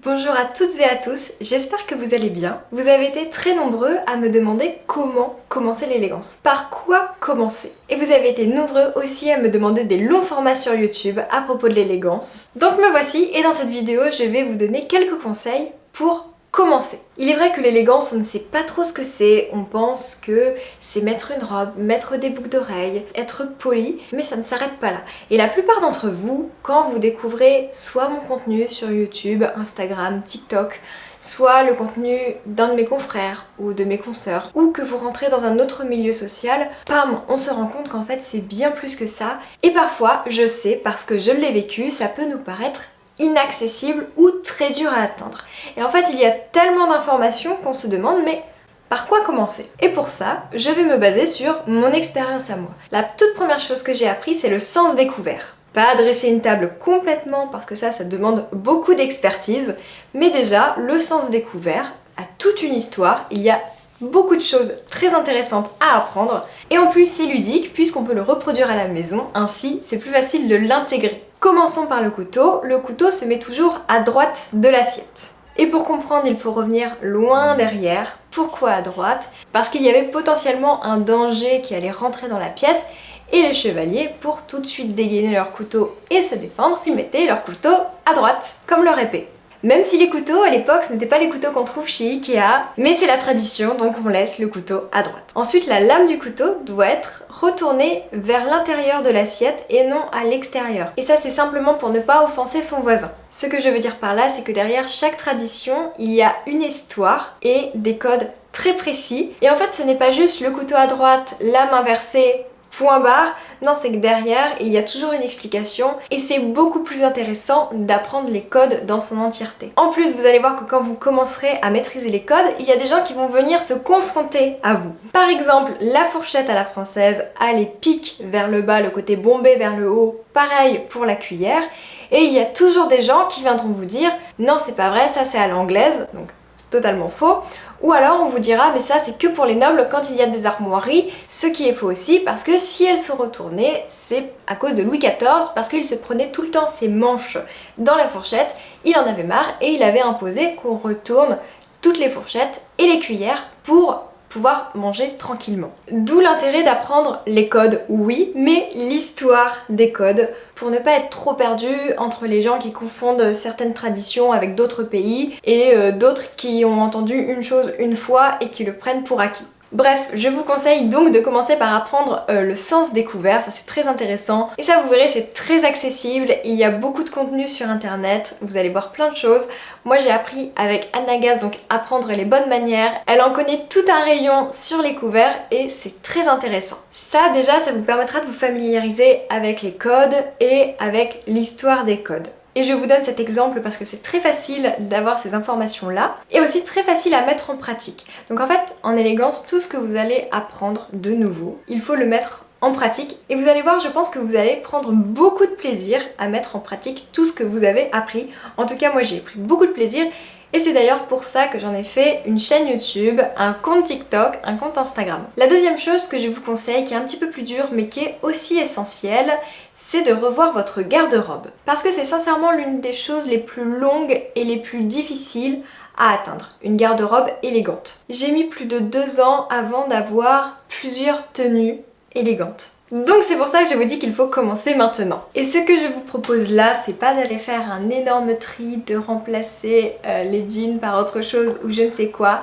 Bonjour à toutes et à tous, j'espère que vous allez bien. Vous avez été très nombreux à me demander comment commencer l'élégance. Par quoi commencer? Et vous avez été nombreux aussi à me demander des longs formats sur YouTube à propos de l'élégance. Donc me voici et dans cette vidéo je vais vous donner quelques conseils pour commencer. Il est vrai que l'élégance, on ne sait pas trop ce que c'est, on pense que c'est mettre une robe, mettre des boucles d'oreilles, être poli, mais ça ne s'arrête pas là. Et la plupart d'entre vous, quand vous découvrez soit mon contenu sur YouTube, Instagram, TikTok, soit le contenu d'un de mes confrères ou de mes consoeurs, ou que vous rentrez dans un autre milieu social, pam, on se rend compte qu'en fait c'est bien plus que ça. Et parfois, je sais, parce que je l'ai vécu, ça peut nous paraître inaccessible ou très dur à atteindre. Et en fait, il y a tellement d'informations qu'on se demande mais par quoi commencer? Et pour ça, je vais me baser sur mon expérience à moi. La toute première chose que j'ai appris, c'est le sens découvert. Pas dresser une table complètement parce que ça demande beaucoup d'expertise, mais déjà, le sens découvert a toute une histoire, il y a beaucoup de choses très intéressantes à apprendre et en plus c'est ludique puisqu'on peut le reproduire à la maison, ainsi c'est plus facile de l'intégrer. Commençons par le couteau se met toujours à droite de l'assiette. Et pour comprendre, il faut revenir loin derrière. Pourquoi à droite? Parce qu'il y avait potentiellement un danger qui allait rentrer dans la pièce et les chevaliers, pour tout de suite dégainer leur couteau et se défendre, ils mettaient leur couteau à droite, comme leur épée. Même si les couteaux à l'époque ce n'étaient pas les couteaux qu'on trouve chez Ikea, mais c'est la tradition donc on laisse le couteau à droite. Ensuite la lame du couteau doit être retournée vers l'intérieur de l'assiette et non à l'extérieur. Et ça c'est simplement pour ne pas offenser son voisin. Ce que je veux dire par là c'est que derrière chaque tradition il y a une histoire et des codes très précis. Et en fait ce n'est pas juste le couteau à droite, lame inversée, point barre, non c'est que derrière il y a toujours une explication et c'est beaucoup plus intéressant d'apprendre les codes dans son entièreté. En plus vous allez voir que quand vous commencerez à maîtriser les codes, il y a des gens qui vont venir se confronter à vous. Par exemple la fourchette à la française a les pics vers le bas, le côté bombé vers le haut, pareil pour la cuillère et il y a toujours des gens qui viendront vous dire non c'est pas vrai, ça c'est à l'anglaise, donc c'est totalement faux. Ou alors on vous dira mais ça c'est que pour les nobles quand il y a des armoiries, ce qui est faux aussi parce que si elles sont retournées, c'est à cause de Louis XIV parce qu'il se prenait tout le temps ses manches dans la fourchette, il en avait marre et il avait imposé qu'on retourne toutes les fourchettes et les cuillères pour pouvoir manger tranquillement. D'où l'intérêt d'apprendre les codes, oui, mais l'histoire des codes pour ne pas être trop perdu entre les gens qui confondent certaines traditions avec d'autres pays et d'autres qui ont entendu une chose une fois et qui le prennent pour acquis. Bref, je vous conseille donc de commencer par apprendre le sens découvert, ça c'est très intéressant. Et ça vous verrez c'est très accessible, il y a beaucoup de contenu sur internet, vous allez voir plein de choses. Moi j'ai appris avec Anna Gaze, donc apprendre les bonnes manières. Elle en connaît tout un rayon sur les couverts et c'est très intéressant. Ça déjà, ça vous permettra de vous familiariser avec les codes et avec l'histoire des codes. Et je vous donne cet exemple parce que c'est très facile d'avoir ces informations-là et aussi très facile à mettre en pratique. Donc en fait, en élégance, tout ce que vous allez apprendre de nouveau, il faut le mettre en pratique et vous allez voir, je pense que vous allez prendre beaucoup de plaisir à mettre en pratique tout ce que vous avez appris. En tout cas, moi j'ai pris beaucoup de plaisir. Et c'est d'ailleurs pour ça que j'en ai fait une chaîne YouTube, un compte TikTok, un compte Instagram. La deuxième chose que je vous conseille, qui est un petit peu plus dure mais qui est aussi essentielle, c'est de revoir votre garde-robe. Parce que c'est sincèrement l'une des choses les plus longues et les plus difficiles à atteindre, une garde-robe élégante. J'ai mis plus de 2 ans avant d'avoir plusieurs tenues élégantes. Donc c'est pour ça que je vous dis qu'il faut commencer maintenant. Et ce que je vous propose là, c'est pas d'aller faire un énorme tri, de remplacer les jeans par autre chose ou je ne sais quoi.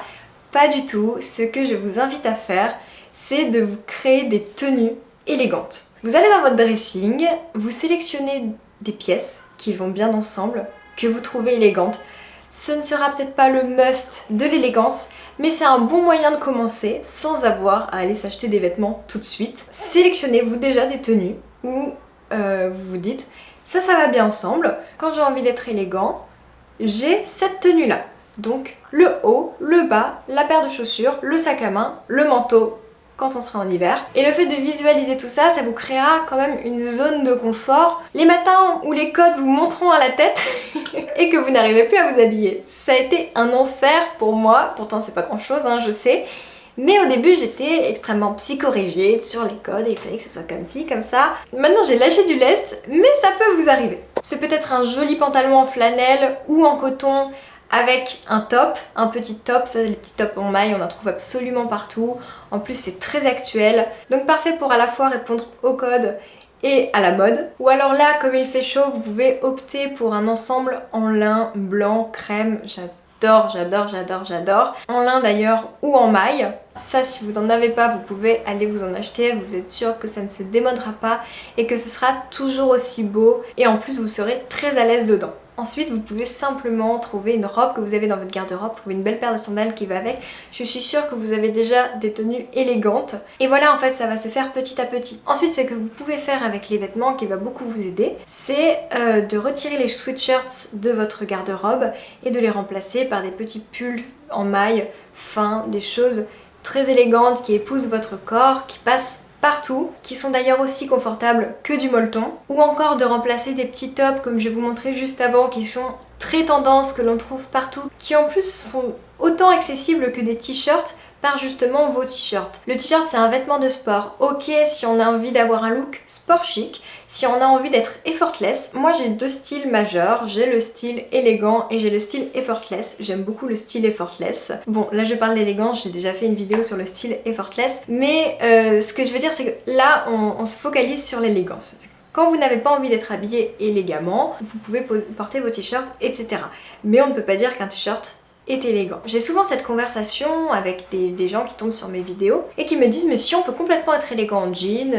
Pas du tout. Ce que je vous invite à faire, c'est de vous créer des tenues élégantes. Vous allez dans votre dressing, vous sélectionnez des pièces qui vont bien ensemble, que vous trouvez élégantes. Ce ne sera peut-être pas le must de l'élégance, mais c'est un bon moyen de commencer sans avoir à aller s'acheter des vêtements tout de suite. Sélectionnez-vous déjà des tenues où vous vous dites ça va bien ensemble. Quand j'ai envie d'être élégant, j'ai cette tenue-là. Donc le haut, le bas, la paire de chaussures, le sac à main, le manteau quand on sera en hiver. Et le fait de visualiser tout ça, ça vous créera quand même une zone de confort. Les matins où les codes vous monteront à la tête et que vous n'arrivez plus à vous habiller. Ça a été un enfer pour moi, pourtant c'est pas grand chose, hein, je sais. Mais au début j'étais extrêmement psychorigide sur les codes et il fallait que ce soit comme ci, comme ça. Maintenant j'ai lâché du lest, mais ça peut vous arriver. C'est peut-être un joli pantalon en flanelle ou en coton avec un top, un petit top. Ça, les petits tops en maille, on en trouve absolument partout. En plus, c'est très actuel. Donc parfait pour à la fois répondre au code et à la mode. Ou alors là, comme il fait chaud, vous pouvez opter pour un ensemble en lin blanc crème. J'adore. En lin d'ailleurs ou en maille. Ça, si vous n'en avez pas, vous pouvez aller vous en acheter. Vous êtes sûr que ça ne se démodera pas et que ce sera toujours aussi beau. Et en plus, vous serez très à l'aise dedans. Ensuite, vous pouvez simplement trouver une robe que vous avez dans votre garde-robe, trouver une belle paire de sandales qui va avec. Je suis sûre que vous avez déjà des tenues élégantes. Et voilà, en fait, ça va se faire petit à petit. Ensuite, ce que vous pouvez faire avec les vêtements qui va beaucoup vous aider, c'est de retirer les sweatshirts de votre garde-robe et de les remplacer par des petits pulls en maille fins, des choses très élégantes qui épousent votre corps, qui passent partout, qui sont d'ailleurs aussi confortables que du molleton, ou encore de remplacer des petits tops comme je vais vous montrer juste avant qui sont très tendance, que l'on trouve partout, qui en plus sont autant accessibles que des t-shirts par justement vos t-shirts. Le t-shirt c'est un vêtement de sport, ok si on a envie d'avoir un look sport chic, si on a envie d'être effortless. Moi j'ai deux styles majeurs, j'ai le style élégant et j'ai le style effortless. J'aime beaucoup le style effortless. Bon là je parle d'élégance, j'ai déjà fait une vidéo sur le style effortless, mais ce que je veux dire c'est que là on se focalise sur l'élégance. Quand vous n'avez pas envie d'être habillé élégamment, vous pouvez porter vos t-shirts, etc. Mais on ne peut pas dire qu'un t-shirt est élégant. J'ai souvent cette conversation avec des gens qui tombent sur mes vidéos et qui me disent mais si on peut complètement être élégant en jean,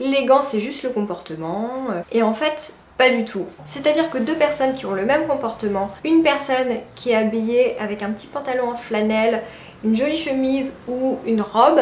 l'élégance c'est juste le comportement. Et en fait, pas du tout. C'est-à-dire que deux personnes qui ont le même comportement, une personne qui est habillée avec un petit pantalon en flanelle, une jolie chemise ou une robe,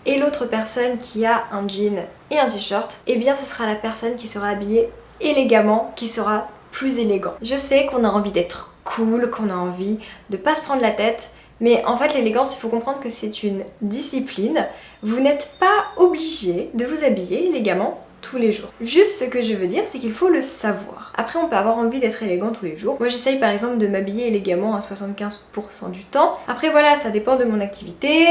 et l'autre personne qui a un jean et un t-shirt, eh bien ce sera la personne qui sera habillée élégamment, qui sera plus élégant. Je sais qu'on a envie d'être cool, qu'on a envie de pas se prendre la tête, mais en fait l'élégance, il faut comprendre que c'est une discipline. Vous n'êtes pas obligé de vous habiller élégamment tous les jours. Juste ce que je veux dire, c'est qu'il faut le savoir. Après, on peut avoir envie d'être élégant tous les jours. Moi, j'essaye par exemple de m'habiller élégamment à 75% du temps. Après, voilà, ça dépend de mon activité.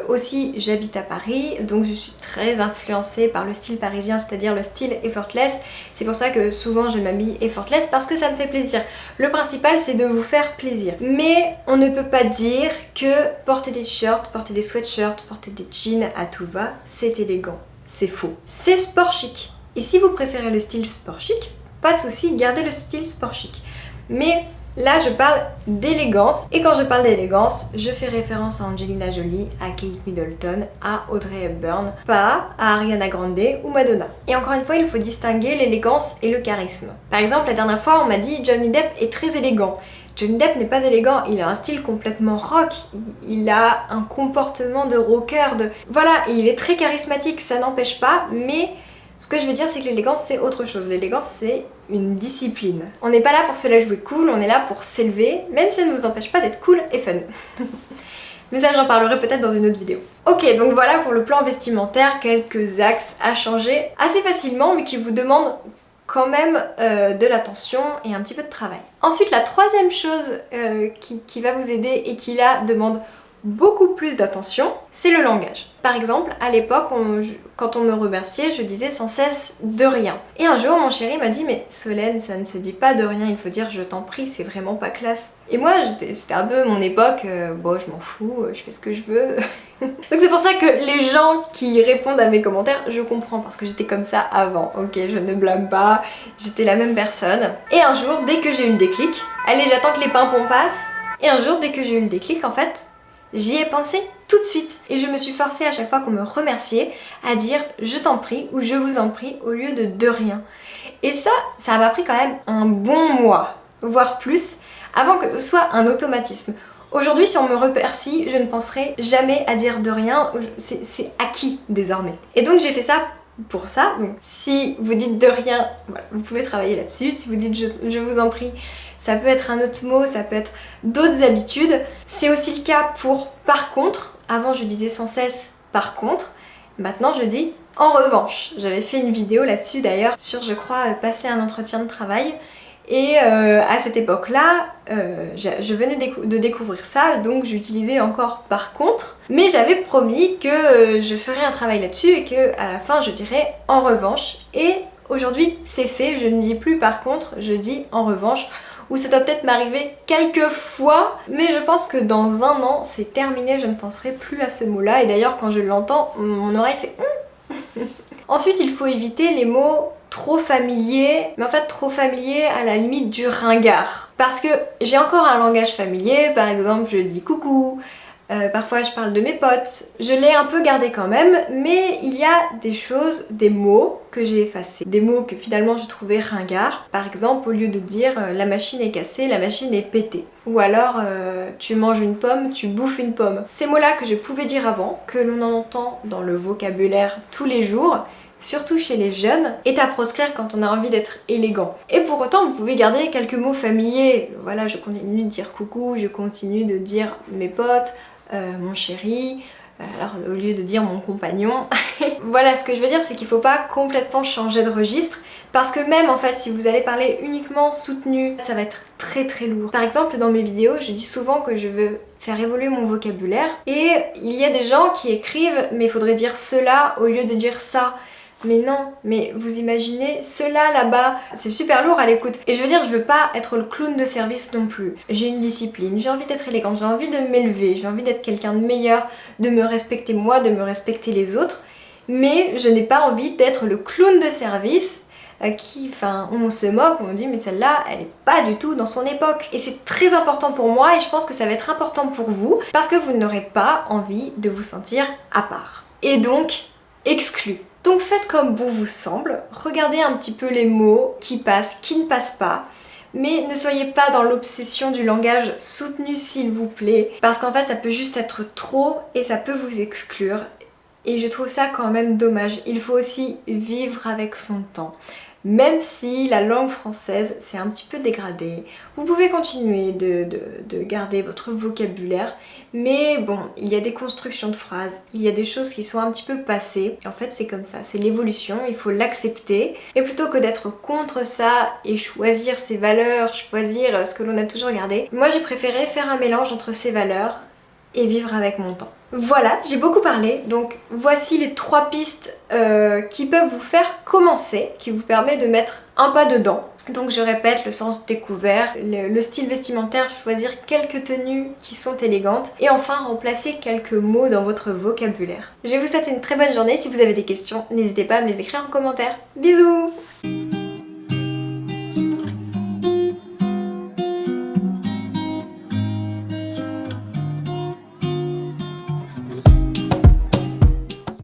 Aussi, j'habite à Paris, donc je suis très influencée par le style parisien, c'est-à-dire le style effortless. C'est pour ça que souvent je m'habille effortless parce que ça me fait plaisir. Le principal, c'est de vous faire plaisir. Mais on ne peut pas dire que porter des t-shirts, porter des sweatshirts, porter des jeans à tout va, c'est élégant. C'est faux. C'est sport chic. Et si vous préférez le style sport chic, pas de souci, gardez le style sport chic. Mais là, je parle d'élégance. Et quand je parle d'élégance, je fais référence à Angelina Jolie, à Kate Middleton, à Audrey Hepburn, pas à Ariana Grande ou Madonna. Et encore une fois, il faut distinguer l'élégance et le charisme. Par exemple, la dernière fois, on m'a dit Johnny Depp est très élégant. Johnny Depp n'est pas élégant, il a un style complètement rock, il a un comportement de rocker, voilà, et il est très charismatique, ça n'empêche pas, mais ce que je veux dire c'est que l'élégance c'est autre chose, l'élégance c'est une discipline. On n'est pas là pour se la jouer cool, on est là pour s'élever, même si ça ne nous empêche pas d'être cool et fun. Mais ça j'en parlerai peut-être dans une autre vidéo. Ok, donc voilà pour le plan vestimentaire, quelques axes à changer assez facilement mais qui vous demandent quand même de l'attention et un petit peu de travail. Ensuite, la troisième chose qui va vous aider et qui là demande beaucoup plus d'attention, c'est le langage. Par exemple, à l'époque, quand on me remerciait, je disais sans cesse de rien. Et un jour, mon chéri m'a dit mais Solène, ça ne se dit pas de rien, il faut dire je t'en prie, c'est vraiment pas classe. Et moi, c'était un peu mon époque, bon je m'en fous, je fais ce que je veux. Donc c'est pour ça que les gens qui répondent à mes commentaires, je comprends parce que j'étais comme ça avant, ok, je ne blâme pas, j'étais la même personne. Et un jour, dès que j'ai eu le déclic, allez j'attends que les pimpons passent, et un jour, dès que j'ai eu le déclic, en fait, j'y ai pensé tout de suite. Et je me suis forcée à chaque fois qu'on me remerciait à dire je t'en prie ou je vous en prie au lieu de rien. Et ça m'a pris quand même un bon mois, voire plus, avant que ce soit un automatisme. Aujourd'hui, si on me remercie, je ne penserai jamais à dire de rien, c'est acquis désormais. Et donc j'ai fait ça pour ça. Donc, si vous dites de rien, voilà, vous pouvez travailler là-dessus. Si vous dites je vous en prie, ça peut être un autre mot, ça peut être d'autres habitudes. C'est aussi le cas pour par contre. Avant je disais sans cesse par contre. Maintenant je dis en revanche. J'avais fait une vidéo là-dessus d'ailleurs sur je crois passer un entretien de travail. Et à cette époque-là, je venais de découvrir ça, donc j'utilisais encore par contre. Mais j'avais promis que je ferais un travail là-dessus et que à la fin je dirais en revanche. Et aujourd'hui c'est fait, je ne dis plus par contre, je dis en revanche. ou ça doit peut-être m'arriver quelques fois, mais je pense que dans un an, c'est terminé, je ne penserai plus à ce mot-là, et d'ailleurs quand je l'entends, mon oreille fait Ensuite, il faut éviter les mots trop familiers, mais en fait trop familiers à la limite du ringard. Parce que j'ai encore un langage familier, par exemple je dis coucou, parfois je parle de mes potes, je l'ai un peu gardé quand même, mais il y a des choses, des mots que j'ai effacés, des mots que finalement je trouvais ringards. Par exemple, au lieu de dire la machine est cassée, la machine est pétée. Ou alors tu manges une pomme, tu bouffes une pomme. Ces mots-là que je pouvais dire avant, que l'on entend dans le vocabulaire tous les jours, surtout chez les jeunes, est à proscrire quand on a envie d'être élégant. Et pour autant, vous pouvez garder quelques mots familiers. Voilà, je continue de dire coucou, je continue de dire mes potes, mon chéri, alors au lieu de dire mon compagnon. Voilà, ce que je veux dire, c'est qu'il faut pas complètement changer de registre, parce que même en fait, si vous allez parler uniquement soutenu, ça va être très très lourd. Par exemple, dans mes vidéos, je dis souvent que je veux faire évoluer mon vocabulaire, et il y a des gens qui écrivent mais il faudrait dire cela au lieu de dire ça. Mais non, mais vous imaginez, cela là-bas, c'est super lourd à l'écoute. Et je veux dire, je veux pas être le clown de service non plus. J'ai une discipline, j'ai envie d'être élégante, j'ai envie de m'élever, j'ai envie d'être quelqu'un de meilleur, de me respecter moi, de me respecter les autres. Mais je n'ai pas envie d'être le clown de service on se moque, on dit mais celle-là, elle est pas du tout dans son époque. Et c'est très important pour moi et je pense que ça va être important pour vous parce que vous n'aurez pas envie de vous sentir à part. Et donc, exclu. Donc faites comme bon vous semble, regardez un petit peu les mots qui passent, qui ne passent pas, mais ne soyez pas dans l'obsession du langage soutenu s'il vous plaît, parce qu'en fait ça peut juste être trop et ça peut vous exclure. Et je trouve ça quand même dommage, il faut aussi vivre avec son temps. Même si la langue française s'est un petit peu dégradée, vous pouvez continuer de garder votre vocabulaire, mais bon, il y a des constructions de phrases, il y a des choses qui sont un petit peu passées, et en fait c'est comme ça, c'est l'évolution, il faut l'accepter, et plutôt que d'être contre ça et choisir ses valeurs, choisir ce que l'on a toujours gardé, moi j'ai préféré faire un mélange entre ces valeurs et vivre avec mon temps. Voilà, j'ai beaucoup parlé, donc voici les 3 pistes qui peuvent vous faire commencer, qui vous permet de mettre un pas dedans. Donc je répète, le sens découvert, le style vestimentaire, choisir quelques tenues qui sont élégantes et enfin remplacer quelques mots dans votre vocabulaire. Je vous souhaite une très bonne journée, si vous avez des questions, n'hésitez pas à me les écrire en commentaire. Bisous!